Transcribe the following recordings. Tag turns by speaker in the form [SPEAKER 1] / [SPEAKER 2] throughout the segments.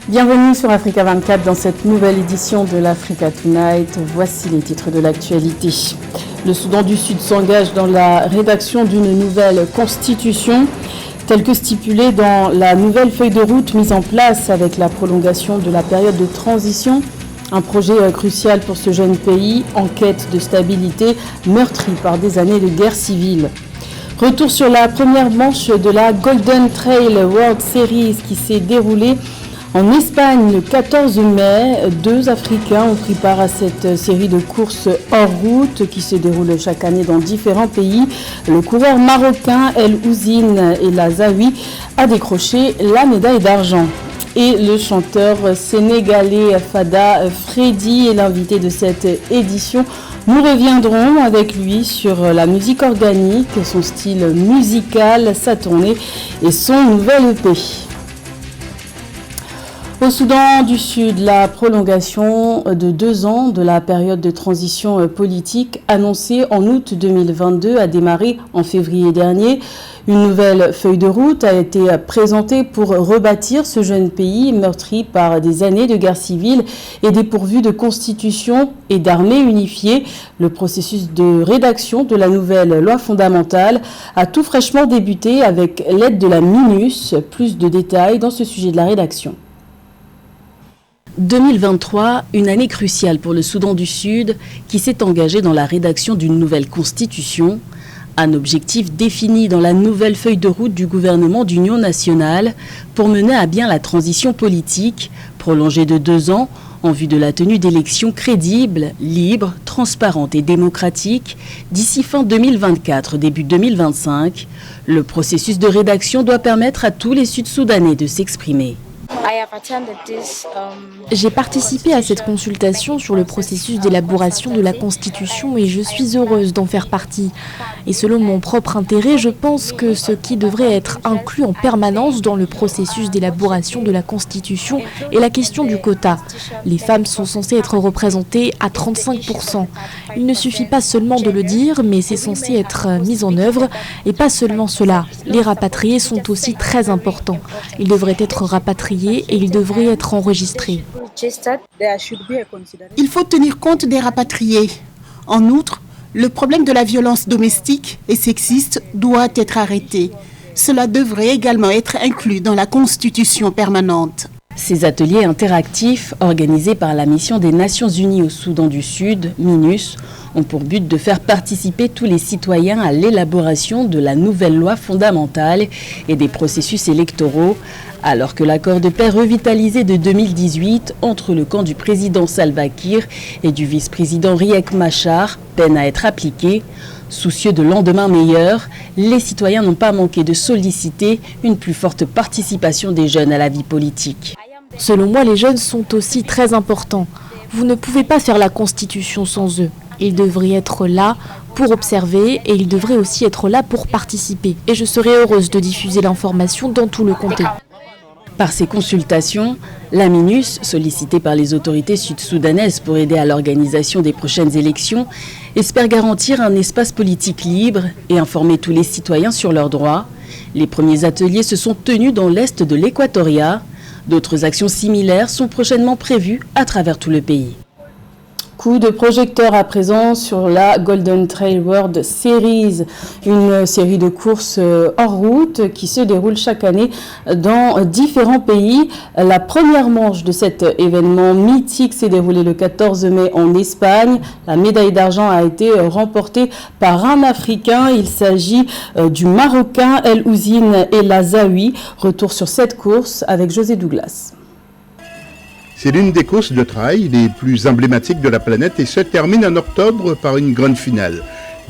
[SPEAKER 1] Bienvenue sur Africa 24 dans cette nouvelle édition de l'Africa Tonight. Voici les titres de l'actualité. Le Soudan du Sud s'engage dans la rédaction d'une nouvelle constitution, telle que stipulée dans la nouvelle feuille de route mise en place avec la prolongation de la période de transition. Un projet crucial pour ce jeune pays en quête de stabilité, meurtri par des années de guerre civile. Retour sur la première manche de la Golden Trail World Series qui s'est déroulée en Espagne le 14 mai. 2 Africains ont pris part à cette série de courses hors route qui se déroule chaque année dans différents pays. Le coureur marocain El Ouzine El Azaoui a décroché la médaille d'argent. Et le chanteur sénégalais Fada Freddy est l'invité de cette édition. Nous reviendrons avec lui sur la musique organique, son style musical, sa tournée et son nouvel EP. Au Soudan du Sud, la prolongation de 2 ans de la période de transition politique annoncée en août 2022 a démarré en février dernier. Une nouvelle feuille de route a été présentée pour rebâtir ce jeune pays meurtri par des années de guerre civile et dépourvu de constitution et d'armée unifiée. Le processus de rédaction de la nouvelle loi fondamentale a tout fraîchement débuté avec l'aide de la MINUS. Plus de détails dans ce sujet de la rédaction. 2023, une année cruciale pour le Soudan du Sud qui s'est engagé dans la rédaction d'une nouvelle constitution, un objectif défini dans la nouvelle feuille de route du gouvernement d'union nationale pour mener à bien la transition politique, prolongée de 2 ans en vue de la tenue d'élections crédibles, libres, transparentes et démocratiques d'ici fin 2024, début 2025. Le processus de rédaction doit permettre à tous les Sud-Soudanais de s'exprimer.
[SPEAKER 2] J'ai participé à cette consultation sur le processus d'élaboration de la Constitution et je suis heureuse d'en faire partie. Et selon mon propre intérêt, je pense que ce qui devrait être inclus en permanence dans le processus d'élaboration de la Constitution est la question du quota. Les femmes sont censées être représentées à 35%. Il ne suffit pas seulement de le dire, mais c'est censé être mis en œuvre. Et pas seulement cela, les rapatriés sont aussi très importants. Ils devraient être rapatriés et ils devraient être enregistrés.
[SPEAKER 3] Il faut tenir compte des rapatriés. En outre, le problème de la violence domestique et sexiste doit être arrêté. Cela devrait également être inclus dans la Constitution permanente.
[SPEAKER 1] Ces ateliers interactifs, organisés par la mission des Nations Unies au Soudan du Sud, MINUS, ont pour but de faire participer tous les citoyens à l'élaboration de la nouvelle loi fondamentale et des processus électoraux, alors que l'accord de paix revitalisé de 2018 entre le camp du président Salva Kiir et du vice-président Riek Machar peine à être appliqué. Soucieux de lendemains meilleurs, les citoyens n'ont pas manqué de solliciter une plus forte participation des jeunes à la vie politique.
[SPEAKER 2] Selon moi, les jeunes sont aussi très importants. Vous ne pouvez pas faire la Constitution sans eux. Ils devraient être là pour observer et ils devraient aussi être là pour participer. Et je serai heureuse de diffuser l'information dans tout le comté.
[SPEAKER 1] Par ces consultations, la MINUS, sollicitée par les autorités sud-soudanaises pour aider à l'organisation des prochaines élections, espère garantir un espace politique libre et informer tous les citoyens sur leurs droits. Les premiers ateliers se sont tenus dans l'est de l'Équatoria. D'autres actions similaires sont prochainement prévues à travers tout le pays. Coup de projecteur à présent sur la Golden Trail World Series, une série de courses hors route qui se déroule chaque année dans différents pays. La première manche de cet événement mythique s'est déroulée le 14 mai en Espagne. La médaille d'argent a été remportée par un Africain. Il s'agit du Marocain El Ouzine El Azaoui. Retour sur cette course avec José Douglas.
[SPEAKER 4] C'est l'une des courses de trail les plus emblématiques de la planète et se termine en octobre par une grande finale.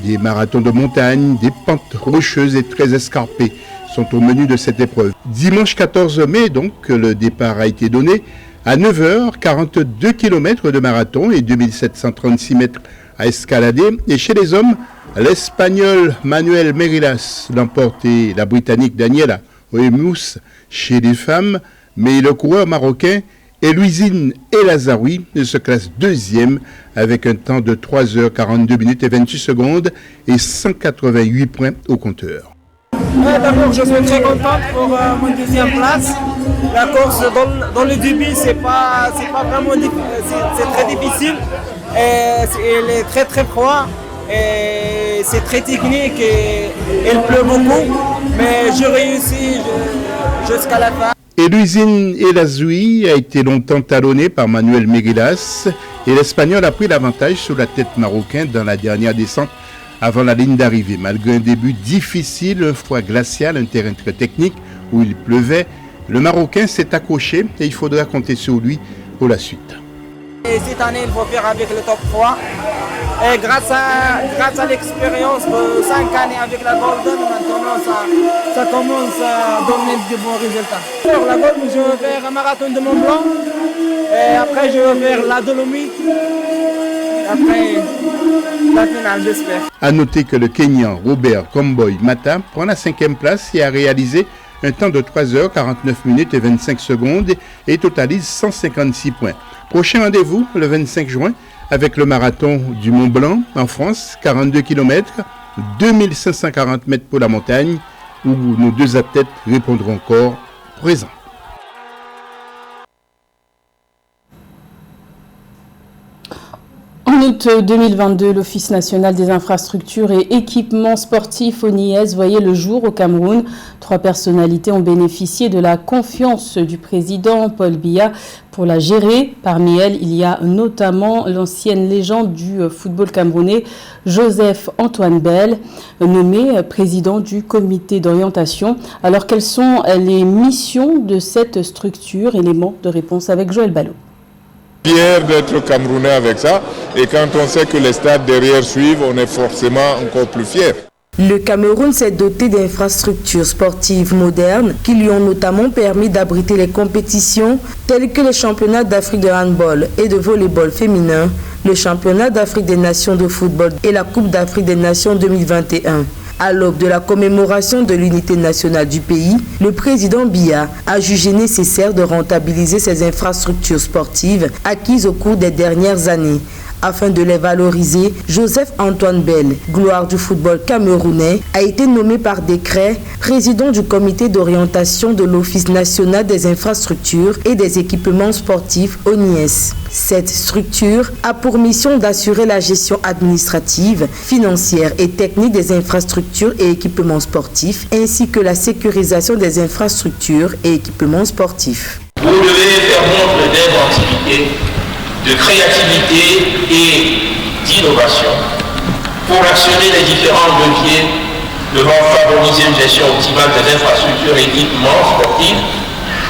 [SPEAKER 4] Des marathons de montagne, des pentes rocheuses et très escarpées sont au menu de cette épreuve. Dimanche 14 mai, donc, le départ a été donné à 9h, 42 km de marathon et 2736 mètres à escalader. Et chez les hommes, l'Espagnol Manuel Merilas l'emporte et la Britannique Daniela Oemous chez les femmes, mais le coureur marocain El Ouzine El Azaoui se classe deuxième avec un temps de 3h42 minutes et 28 secondes et 188 points au compteur.
[SPEAKER 5] D'abord, je suis très contente pour mon deuxième place. La course dans le début, c'est pas vraiment c'est très difficile. Il est très très froid. Et c'est très technique et il pleut beaucoup. Mais je réussis jusqu'à la fin.
[SPEAKER 4] Eluisine Elazoui a été longtemps talonné par Manuel Megilas et l'Espagnol a pris l'avantage sur la tête marocaine dans la dernière descente avant la ligne d'arrivée. Malgré un début difficile, un froid glacial, un terrain très technique où il pleuvait, le Marocain s'est accroché et il faudra compter sur lui pour la suite.
[SPEAKER 5] Et cette année, il faut faire avec le top 3. Et grâce à l'expérience de 5 années avec la Golden, maintenant ça commence à donner de bons résultats. Pour la Golden, je vais faire un marathon de Mont Blanc. Et après, je vais faire la Dolomite. Après, la finale, j'espère.
[SPEAKER 4] A noter que le Kenyan Robert Komboy Mata prend la 5e place et a réalisé un temps de 3h49 minutes et 25 secondes et totalise 156 points. Prochain rendez-vous le 25 juin avec le marathon du Mont Blanc en France, 42 km, 2540 mètres pour la montagne, où nos deux athlètes répondront encore présents.
[SPEAKER 1] En août 2022, l'Office national des infrastructures et équipements sportifs ONIES voyait le jour au Cameroun. 3 personnalités ont bénéficié de la confiance du président Paul Biya pour la gérer. Parmi elles, il y a notamment l'ancienne légende du football camerounais, Joseph Antoine Bell, nommé président du comité d'orientation. Alors, quelles sont les missions de cette structure? Élément de réponse avec Joël Ballot.
[SPEAKER 6] Fier d'être Camerounais avec ça, et quand on sait que les stades derrière suivent, on est forcément encore plus fier.
[SPEAKER 7] Le Cameroun s'est doté d'infrastructures sportives modernes qui lui ont notamment permis d'abriter les compétitions telles que les championnats d'Afrique de handball et de volleyball féminin, le championnat d'Afrique des nations de football et la Coupe d'Afrique des nations 2021. À l'aube de la commémoration de l'unité nationale du pays, le président Biya a jugé nécessaire de rentabiliser ces infrastructures sportives acquises au cours des dernières années. Afin de les valoriser, Joseph Antoine Bell, gloire du football camerounais, a été nommé par décret président du comité d'orientation de l'Office national des infrastructures et des équipements sportifs ONIES. Cette structure a pour mission d'assurer la gestion administrative, financière et technique des infrastructures et équipements sportifs, ainsi que la sécurisation des infrastructures et équipements sportifs.
[SPEAKER 8] Vous devez faire montre d'inventivité, de créativité et d'innovation pour actionner les différents leviers devant favoriser une gestion optimale des infrastructures et équipements sportifs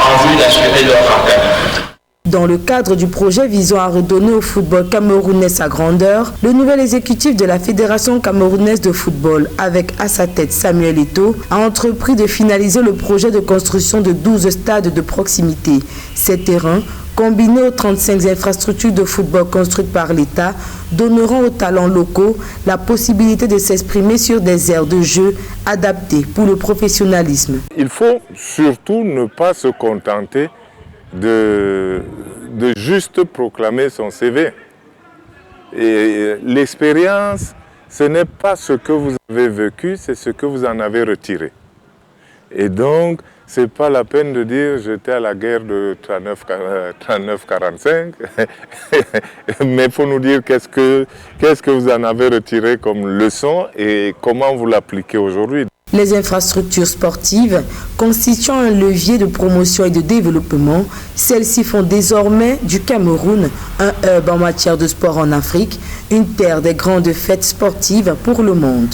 [SPEAKER 8] en vue d'assurer leur rentabilité.
[SPEAKER 7] Dans le cadre du projet visant à redonner au football camerounais sa grandeur, le nouvel exécutif de la Fédération camerounaise de football, avec à sa tête Samuel Eto'o, a entrepris de finaliser le projet de construction de 12 stades de proximité. Ces terrains, combinés aux 35 infrastructures de football construites par l'État, donneront aux talents locaux la possibilité de s'exprimer sur des aires de jeu adaptées pour le professionnalisme.
[SPEAKER 6] Il faut surtout ne pas se contenter de juste proclamer son CV. Et l'expérience, ce n'est pas ce que vous avez vécu, c'est ce que vous en avez retiré. Et donc, ce n'est pas la peine de dire j'étais à la guerre de 39-45, mais il faut nous dire qu'est-ce que vous en avez retiré comme leçon et comment vous l'appliquez aujourd'hui.
[SPEAKER 7] Les infrastructures sportives constituant un levier de promotion et de développement, celles-ci font désormais du Cameroun un hub en matière de sport en Afrique, une terre des grandes fêtes sportives pour le monde.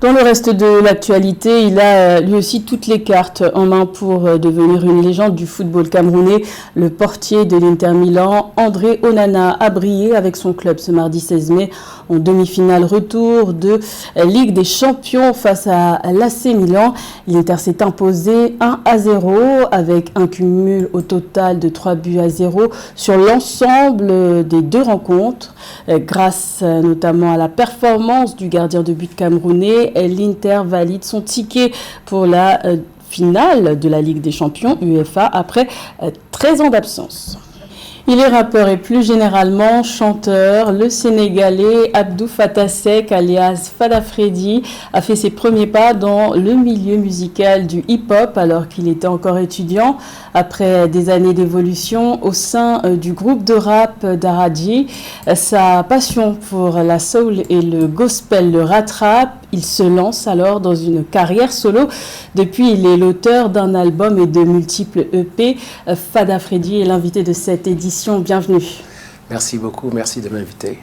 [SPEAKER 1] Dans le reste de l'actualité, il a lui aussi toutes les cartes en main pour devenir une légende du football camerounais. Le portier de l'Inter Milan, André Onana, a brillé avec son club ce mardi 16 mai en demi-finale retour de Ligue des Champions face à l'AC Milan. L'Inter s'est imposé 1-0 avec un cumul au total de 3-0 sur l'ensemble des 2 rencontres. Grâce notamment à la performance du gardien de but camerounais, l'Inter valide son ticket pour la finale de la Ligue des Champions UEFA après 13 ans d'absence. Il est rappeur et plus généralement chanteur. Le Sénégalais Abdou Fatah Seck, alias Fada Freddy, a fait ses premiers pas dans le milieu musical du hip-hop alors qu'il était encore étudiant. Après des années d'évolution au sein du groupe de rap Daradji, sa passion pour la soul et le gospel le rattrape. Il se lance alors dans une carrière solo. Depuis, il est l'auteur d'un album et de multiples EP. Fada Freddy est l'invité de cette édition. Bienvenue.
[SPEAKER 9] Merci beaucoup, merci de m'inviter.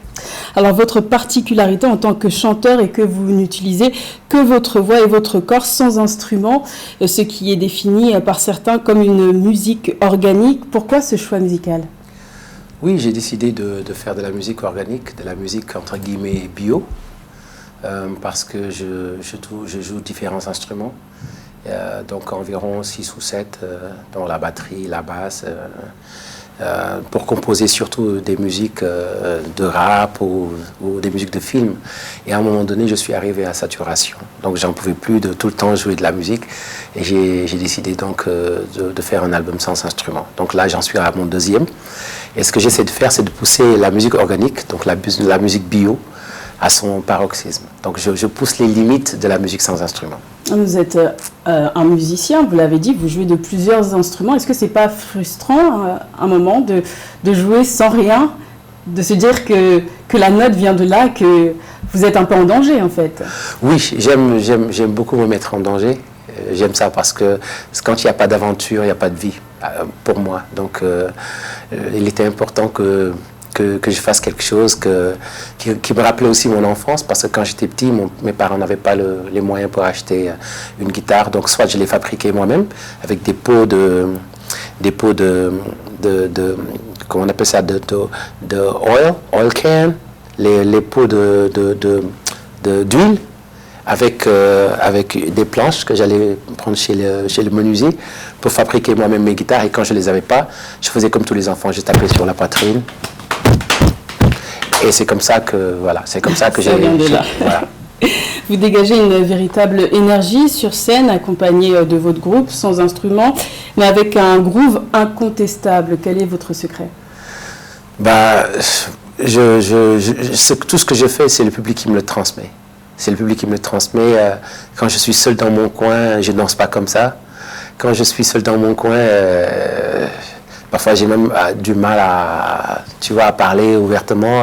[SPEAKER 1] Alors, votre particularité en tant que chanteur est que vous n'utilisez que votre voix et votre corps sans instrument, ce qui est défini par certains comme une musique organique. Pourquoi ce choix musical ?
[SPEAKER 9] Oui, j'ai décidé de faire de la musique organique, de la musique entre guillemets bio, parce que je joue différents instruments, donc environ 6 ou 7, dont la batterie, la basse, pour composer surtout des musiques de rap ou des musiques de film. Et à un moment donné, je suis arrivé à saturation. Donc j'en pouvais plus de tout le temps jouer de la musique. Et j'ai décidé donc de faire un album sans instrument. Donc là, j'en suis à mon deuxième. Et ce que j'essaie de faire, c'est de pousser la musique organique, donc la musique bio, à son paroxysme. Donc je pousse les limites de la musique sans instrument.
[SPEAKER 1] Vous êtes un musicien, vous l'avez dit, vous jouez de plusieurs instruments. Est-ce que c'est pas frustrant à un moment de jouer sans rien, de se dire que la note vient de là, que vous êtes un peu en danger en fait?
[SPEAKER 9] Oui, j'aime beaucoup me mettre en danger. J'aime ça parce que quand il n'y a pas d'aventure, il n'y a pas de vie pour moi. Donc il était important que je fasse quelque chose qui me rappelait aussi mon enfance, parce que quand j'étais petit, mes parents n'avaient pas les moyens pour acheter une guitare, donc soit je l'ai fabriquée moi-même avec des pots de comment on appelle ça, de oil can, les pots d'huile, avec des planches que j'allais prendre chez le menuisier pour fabriquer moi-même mes guitares. Et quand je les avais pas, je faisais comme tous les enfants, je tapais sur la poitrine. Et c'est comme ça que j'ai... Voilà.
[SPEAKER 1] Vous dégagez une véritable énergie sur scène, accompagné de votre groupe, sans instrument, mais avec un groove incontestable. Quel est votre secret?
[SPEAKER 9] Tout ce que je fais, c'est le public qui me le transmet. C'est le public qui me le transmet. Quand je suis seul dans mon coin, je ne danse pas comme ça. Quand je suis seul dans mon coin... Parfois, j'ai même du mal à parler ouvertement,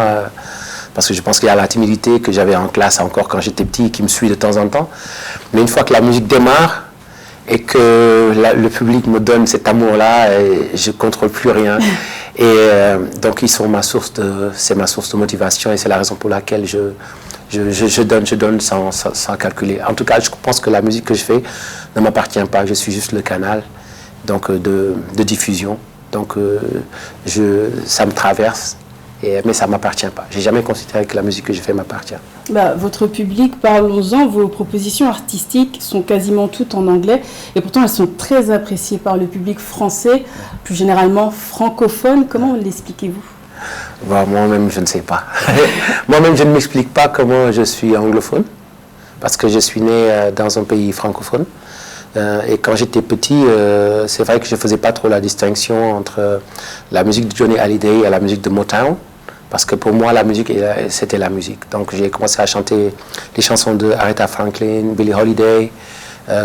[SPEAKER 9] parce que je pense qu'il y a la timidité que j'avais en classe encore quand j'étais petit qui me suit de temps en temps. Mais une fois que la musique démarre et que le public me donne cet amour-là, je ne contrôle plus rien. Et donc, c'est ma source de motivation, et c'est la raison pour laquelle je donne sans calculer. En tout cas, je pense que la musique que je fais ne m'appartient pas. Je suis juste le canal donc, de diffusion. Donc, ça me traverse, mais ça ne m'appartient pas. Je n'ai jamais considéré que la musique que je fais m'appartient.
[SPEAKER 1] Votre public, parlons-en, vos propositions artistiques sont quasiment toutes en anglais, et pourtant elles sont très appréciées par le public français, plus généralement francophone. Comment l'expliquez-vous?
[SPEAKER 9] Moi-même, je ne sais pas. Moi-même, je ne m'explique pas comment je suis anglophone, parce que je suis né dans un pays francophone. Et quand j'étais petit, c'est vrai que je ne faisais pas trop la distinction entre la musique de Johnny Hallyday et la musique de Motown, parce que pour moi, la musique, c'était la musique. Donc j'ai commencé à chanter les chansons de Aretha Franklin, Billie Holiday,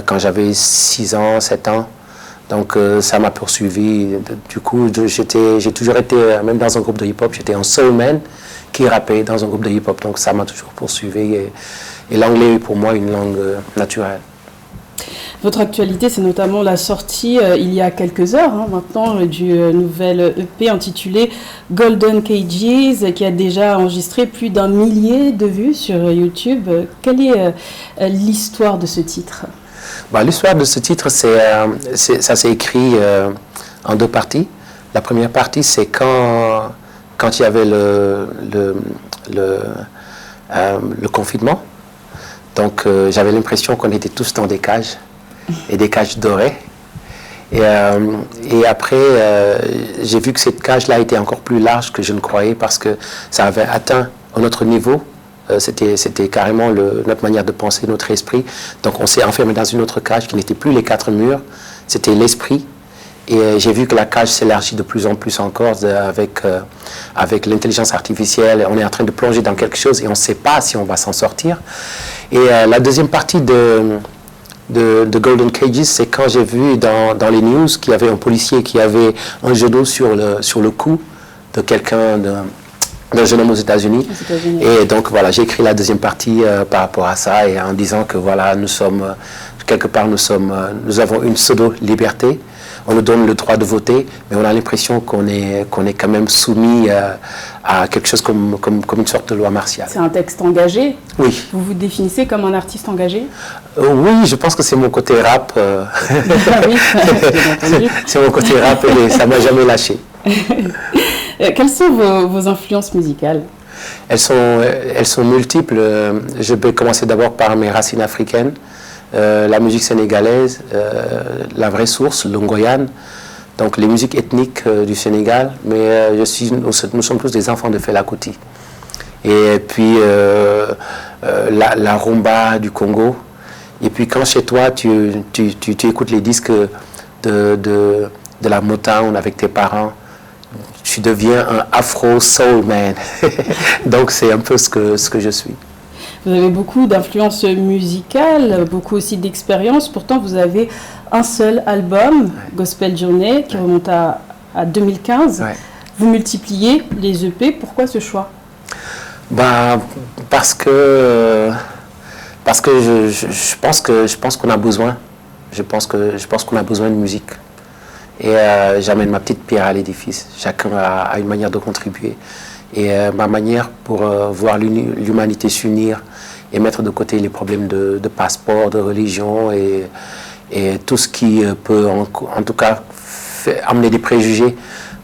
[SPEAKER 9] quand j'avais 6 ans, 7 ans. Donc ça m'a poursuivi. Du coup, j'ai toujours été, même dans un groupe de hip-hop, j'étais un soulman qui rappait dans un groupe de hip-hop. Donc ça m'a toujours poursuivi. Et l'anglais est pour moi une langue naturelle.
[SPEAKER 1] Votre actualité, c'est notamment la sortie, il y a quelques heures maintenant, du nouvel EP intitulé Golden Cages, qui a déjà enregistré plus d'1 millier de vues sur YouTube. Quelle est l'histoire de ce titre?
[SPEAKER 9] L'histoire de ce titre, ça s'est écrit en 2 parties. La première partie, c'est quand il y avait le confinement. Donc j'avais l'impression qu'on était tous dans des cages, et des cages dorées. Et après, j'ai vu que cette cage-là était encore plus large que je ne croyais, parce que ça avait atteint un autre niveau. C'était carrément notre manière de penser, notre esprit. Donc on s'est enfermé dans une autre cage qui n'était plus les 4 murs, c'était l'esprit. Et j'ai vu que la cage s'élargit de plus en plus encore avec l'intelligence artificielle. On est en train de plonger dans quelque chose et on ne sait pas si on va s'en sortir. Et la deuxième partie de Golden Cages, c'est quand j'ai vu dans les news qu'il y avait un policier qui avait un genou sur le cou de quelqu'un, d'un jeune homme aux États-Unis. Et donc voilà, j'ai écrit la deuxième partie par rapport à ça, et en disant que voilà, nous avons une pseudo-liberté. On nous donne le droit de voter, mais on a l'impression qu'on est quand même soumis à quelque chose comme une sorte de loi martiale.
[SPEAKER 1] C'est un texte engagé?
[SPEAKER 9] Oui.
[SPEAKER 1] Vous vous définissez comme un artiste engagé?
[SPEAKER 9] Oui, je pense que c'est mon côté rap.
[SPEAKER 1] Ah oui, bien entendu.
[SPEAKER 9] C'est mon côté rap et ça ne m'a jamais lâché.
[SPEAKER 1] Quelles sont vos influences musicales?
[SPEAKER 9] Elles sont multiples. Je vais commencer d'abord par mes racines africaines. La musique sénégalaise, la vraie source, le Ngoyane, donc les musiques ethniques du Sénégal, mais nous sommes tous des enfants de Fela Kuti. Et puis la rumba du Congo. Et puis quand chez toi, tu écoutes les disques de la Motown avec tes parents, tu deviens un afro soul man. Donc c'est un peu ce que je suis.
[SPEAKER 1] Vous avez beaucoup d'influences musicales, beaucoup aussi d'expérience. Pourtant, vous avez un seul album, Gospel Journey, qui remonte à 2015. Ouais. Vous multipliez les EP. Pourquoi ce choix?
[SPEAKER 9] Parce que je pense qu'on a besoin. Je pense qu'on a besoin de musique. Et j'amène ma petite pierre à l'édifice. Chacun a une manière de contribuer. Et ma manière pour voir l'humanité s'unir et mettre de côté les problèmes de passeport, de religion et tout ce qui peut en tout cas amener des préjugés,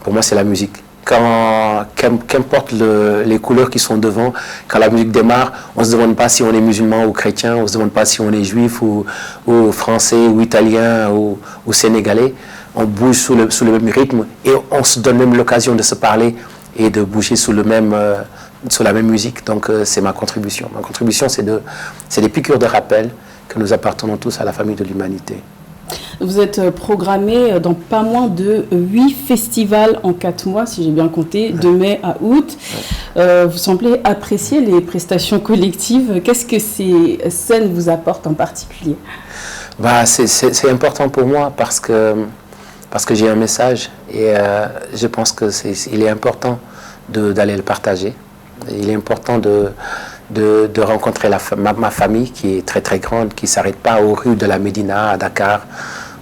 [SPEAKER 9] pour moi c'est la musique. Qu'importe les couleurs qui sont devant, quand la musique démarre, on ne se demande pas si on est musulman ou chrétien, on ne se demande pas si on est juif ou français ou italien ou sénégalais. On bouge sous le même rythme et on se donne même l'occasion de se parler et de bouger sous la même musique. Donc c'est ma contribution. Ma contribution, c'est des piqûres de rappel que nous appartenons tous à la famille de l'humanité.
[SPEAKER 1] Vous êtes programmé dans pas moins de 8 festivals en 4 mois, si j'ai bien compté, de mai à août. Vous semblez apprécier les prestations collectives. Qu'est-ce que ces scènes vous apportent en particulier?
[SPEAKER 9] C'est important pour moi parce que j'ai un message et je pense qu'il est important d'aller le partager. Il est important de rencontrer ma famille qui est très très grande, qui ne s'arrête pas aux rues de la Médina, à Dakar,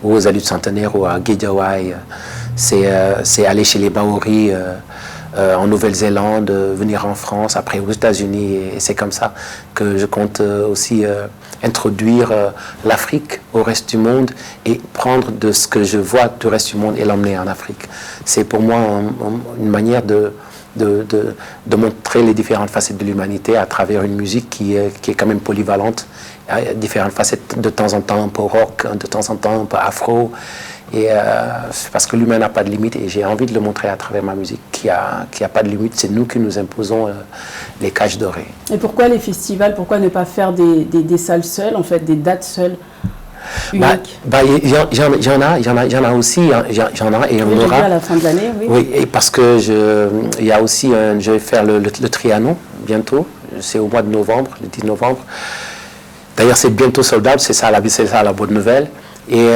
[SPEAKER 9] ou aux allées centenaires ou à Guédiawaye. C'est aller chez les Maoris en Nouvelle-Zélande, venir en France, après aux États-Unis. Et c'est comme ça que je compte aussi introduire l'Afrique au reste du monde et prendre de ce que je vois du reste du monde et l'emmener en Afrique. C'est pour moi une manière de montrer les différentes facettes de l'humanité à travers une musique qui est quand même polyvalente, différentes facettes, de temps en temps un peu rock, de temps en temps un peu afro, et c'est parce que l'humain n'a pas de limite et j'ai envie de le montrer à travers ma musique qui a pas de limite. C'est nous qui nous imposons les cages dorées.
[SPEAKER 1] Et pourquoi les festivals? Pourquoi ne pas faire des salles seules, en fait, des dates seules?
[SPEAKER 9] Il y en a aussi, il y en a et il y en aura
[SPEAKER 1] à la fin de l'année, oui.
[SPEAKER 9] Oui, et parce que il y a aussi, je vais faire le Trianon bientôt, c'est au mois de novembre, le 10 novembre. D'ailleurs, c'est bientôt sold out, c'est ça la bonne nouvelle. Et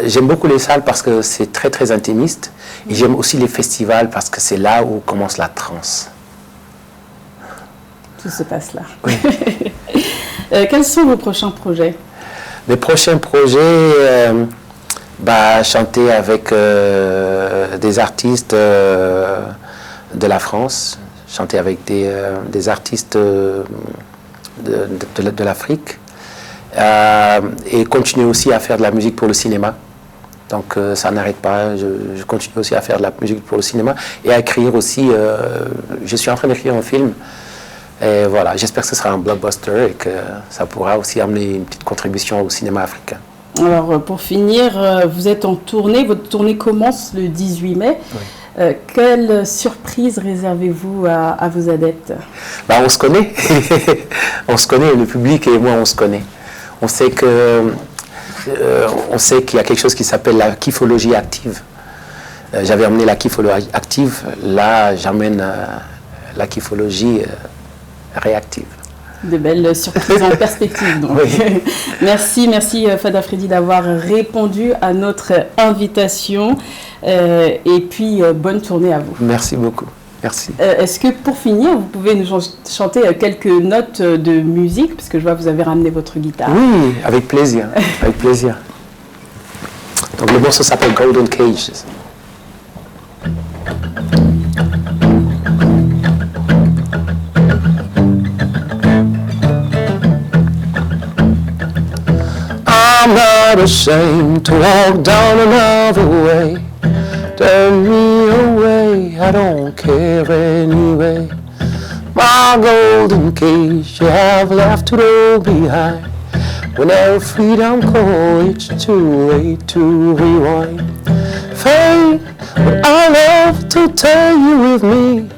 [SPEAKER 9] j'aime beaucoup les salles parce que c'est très très intimiste. Et j'aime aussi les festivals parce que c'est là où commence la transe.
[SPEAKER 1] Tout se passe là.
[SPEAKER 9] Oui.
[SPEAKER 1] Quels sont vos prochains projets?
[SPEAKER 9] Les prochains projets, chanter avec des artistes de la France, chanter avec des artistes de l'Afrique, et continuer aussi à faire de la musique pour le cinéma. Donc ça n'arrête pas, je continue aussi à faire de la musique pour le cinéma et à écrire aussi, je suis en train d'écrire un film. Et voilà, j'espère que ce sera un blockbuster et que ça pourra aussi amener une petite contribution au cinéma africain.
[SPEAKER 1] Alors, pour finir, vous êtes en tournée. Votre tournée commence le 18 mai. Oui. Quelle surprise réservez-vous à vos adeptes?
[SPEAKER 9] On se connaît. On se connaît, le public et moi, on se connaît. On sait que on sait qu'il y a quelque chose qui s'appelle la kyphologie active. J'avais amené la kyphologie active, là j'amène la kyphologie réactive.
[SPEAKER 1] De belles surprises en perspective. Donc. Oui. Merci Fada Freddy d'avoir répondu à notre invitation et puis bonne tournée à vous.
[SPEAKER 9] Merci beaucoup. Merci.
[SPEAKER 1] Est-ce que pour finir, vous pouvez nous chanter quelques notes de musique, parce que je vois que vous avez ramené votre guitare.
[SPEAKER 9] Oui, avec plaisir, avec plaisir. Donc le morceau s'appelle Golden Cages. I'm not ashamed to walk down another way. Turn me away, I don't care anyway. My golden cage, you have left it all behind. Whenever freedom calls, it's too late to rewind. Fate, but I love to take you with me.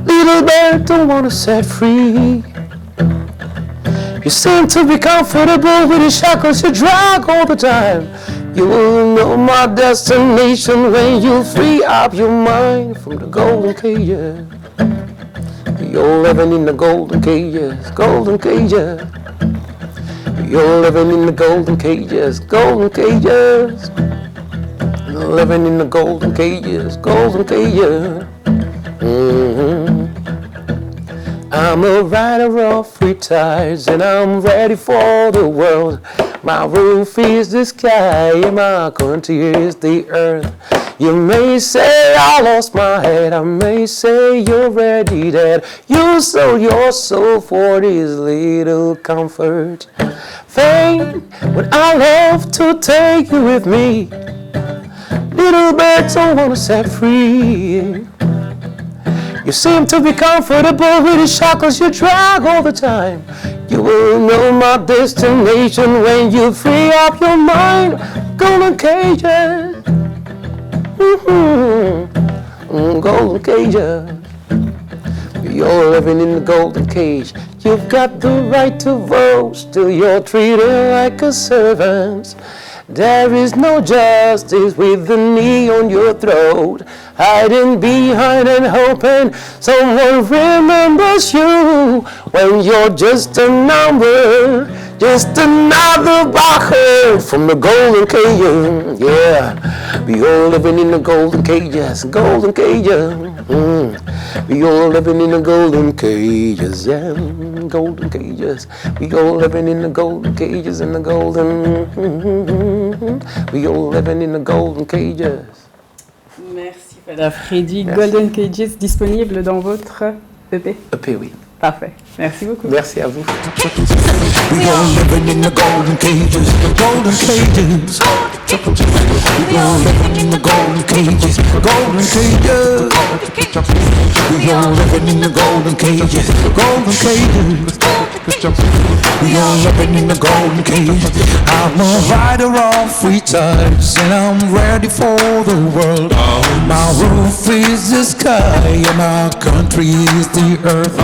[SPEAKER 9] Little bird, don't wanna set free. You seem to be comfortable with the shackles you drag all the time. You will know my destination when you free up your mind from the golden cages. You're living in the golden cages, golden cages. You're living in the golden cages, golden cages. You're living in the golden cages, golden cages. I'm a rider of free tides and I'm ready for the world. My roof is the sky and my country is the earth. You may say I lost my head, I may say you're ready dead. You sold your soul for this little comfort. Fame, but I love to take you with me. Little birds don't wanna set free. You seem to be comfortable with the shackles you drag all the time. You will know my destination when you free up your mind. Golden cages, golden cages. You're living in the golden cage. You've got the right to vote, still you're treated like a servant. There is no justice with the knee on your throat, hiding behind and hoping someone remembers you when you're just a number, just another bastard from the golden cages. Yeah, we all living in the golden cages, golden cages. We all living in the golden cages, yeah, golden cages. We all living in the golden cages and the golden. We all living in the golden cages.
[SPEAKER 1] Merci Fada Freddy. Golden Cages disponible dans votre EP?
[SPEAKER 9] EP, oui.
[SPEAKER 1] Parfait. Merci beaucoup.
[SPEAKER 9] Merci à vous.
[SPEAKER 10] We all living in the golden cages, golden cages. We all living in the golden cages, golden cages. We all living in the golden cages, golden cages. We all living in the golden cages. I'm a rider of free tides and I'm ready for the world. My roof is the sky and my country is the earth.